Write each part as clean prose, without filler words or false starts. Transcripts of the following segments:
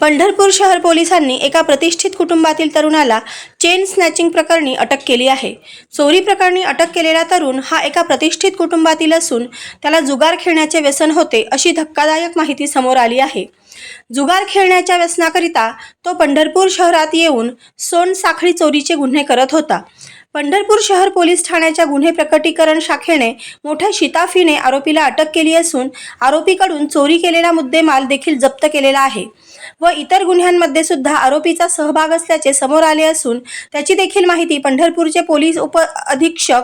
पंढरपूर शहर पोलिसांनी एका प्रतिष्ठित कुटुंबातील तरुणाला चेन स्नॅचिंग प्रकरणी अटक केली आहे। चोरी प्रकरणी अटक केलेला तरुण हा एका प्रतिष्ठित कुटुंबातील असून त्याला जुगार खेळण्याचे व्यसन होते अशी धक्कादायक माहिती समोर आली आहे। जुगार खेळण्याच्या व्यसनाकरिता तो पंढरपूर शहरात येऊन सोनसाखळी चोरीचे गुन्हे करत होता। पंढरपूर शहर पोलीस ठाण्याच्या गुन्हे प्रकटीकरण शाखेने मोठ्या शिताफीने आरोपीला अटक केली असून आरोपीकडून चोरी केलेला मुद्देमाल देखील जप्त केलेला आहे व इतर गुन्ह्यांमध्ये सुद्धा आरोपीचा सहभाग असल्याचे समोर आले असून त्याची देखील माहिती पंढरपूरचे पोलीस उप अधीक्षक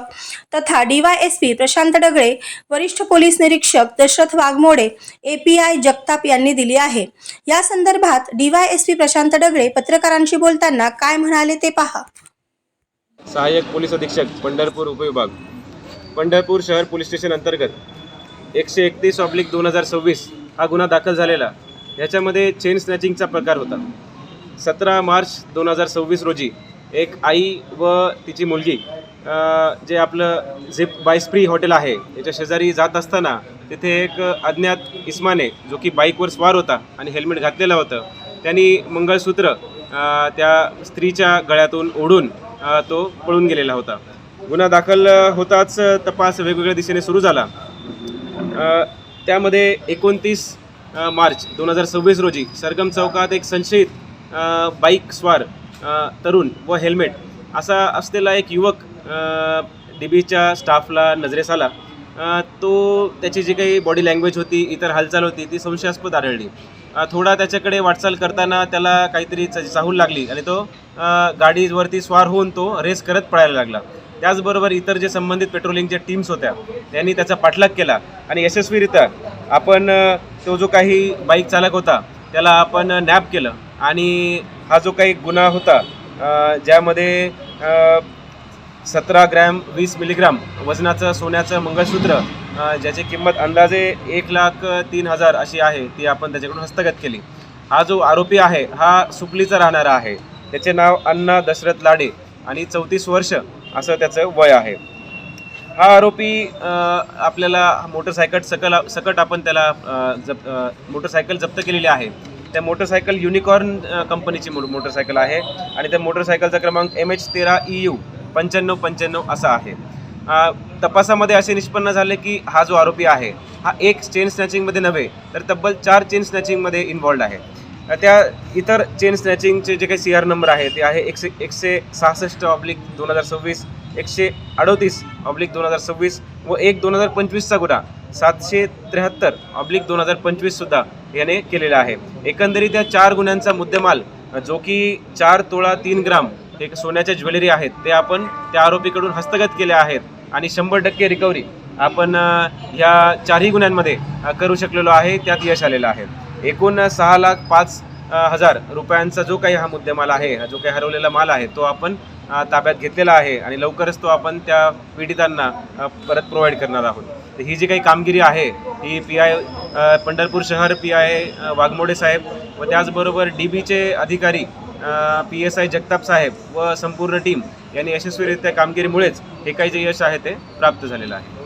तथा DYSP प्रशांत डगळे, वरिष्ठ पोलीस निरीक्षक दशरथ वाघमोडे, API जगताप यांनी दिली आहे। या संदर्भात DYSP प्रशांत डगळे पत्रकारांशी बोलताना काय म्हणाले ते पहा। सहाय्यक पोलीस अधीक्षक पंढरपूर उपविभाग पंढरपूर शहर पोलीस स्टेशन अंतर्गत 131/2026 हा गुन्हा दाखल झालेला। याच्यामध्ये चेन स्नॅचिंगचा प्रकार होता। 17 मार्च 2026 रोजी एक आई व तिची मुलगी जे आपलं झिप बाय स्प्री हॉटेल आहे याच्या शेजारी जात असताना तिथे एक अज्ञात इसमाने जो की बाईकवर स्वार होता आणि हेल्मेट घातलेलं होतं, त्यांनी मंगळसूत्र त्या स्त्रीच्या गळ्यातून ओढून तो पळून गेलेला होता। गुन्हा दाखल होताच तपास वेगवेगळ्या दिशेने सुरू झाला। त्यामध्ये 29 मार्च 2026 रोजी सरगम चौकात एक संशयित बाईक स्वार तरुण व हेल्मेट असा असलेला एक युवक DBच्या स्टाफला नजरेस आला। तो त्याची जी काही बॉडी लँग्वेज होती, इतर हालचाल होती ती संशयास्पद आढळली। थोडा त्याच्याकडे वाटचाल करताना त्याला काहीतरी चाहूल लागली आणि तो गाडीवरती स्वार होऊन तो रेस करत पळायला लागला। त्याचबरोबर इतर जे संबंधित पेट्रोलिंगच्या टीम्स होत्या त्यांनी त्याचा पाठलाग केला आणि यशस्वीरित्या आपण तो जो काही बाईक चालक होता त्याला आपण नॅप केलं आणि हा जो काही गुन्हा होता ज्यामध्ये 17 ग्रॅम 20 मिलीग्राम वजनाचं सोन्याचं मंगळसूत्र ज्याची किंमत अंदाजे 1,03,000 अशी आहे ती आपण त्याच्याकडून हस्तगत केली। हा जो आरोपी आहे हा सुपलीचा राहणारा आहे। त्याचे नाव अण्णा दशरथ लाडे आणि 34 वर्ष असं त्याचं वय आहे। हा आरोपी आपल्याला मोटरसायकल सकट आपण त्याला मोटरसायकल जप्त केलेली आहे। त्या मोटरसायकल युनिकॉर्न कंपनीची मोटरसायकल आहे आणि त्या मोटरसायकलचा क्रमांक MH13EU 9595 असा आहे। तपासामध्ये असे निष्पन्न झाले की हा जो आरोपी आहे हा एक चेन स्नॅचिंगमध्ये नव्हे तर तब्बल 4 चेन स्नॅचिंगमध्ये इन्व्हॉल्ड आहे। त्या इतर चेन स्नॅचिंगचे जे काही CR नंबर आहे ते आहे 166/2026, 138/2026 व 2025चा गुन्हा 773/2025 सुद्धा याने केलेला आहे। एकंदरीत या 4 गुन्ह्यांचा मुद्देमाल जो की 4 तोळा 3 ग्राम हे सोन्याच्या ज्वेलरी आहेत ते आपण त्या आरोपीकडून हस्तगत केले आहेत आणि 100% रिकव्हरी आपण ह्या 4ही गुन्ह्यांमध्ये करू शकलेलो आहे। त्यात यश आलेलं आहे। एकूण 6,05,000 रुपयांचा जो काही हा मुद्देमाल आहे, जो काही हरवलेला माल आहे तो आपण ताब्यात घेतलेला आहे आणि लवकरच तो आपण त्या पीडितांना परत प्रोव्हाइड करणार आहोत। तर ही जी काही कामगिरी आहे ही PI पंढरपूर शहर PI वाघमोडे साहेब व त्याचबरोबर DBचे अधिकारी PSI जगताप साहेब व संपूर्ण टीम यांनी यशस्वीरित्या कामगिरीमुळेच हे काही जे यश आहे ते प्राप्त झालेलं आहे।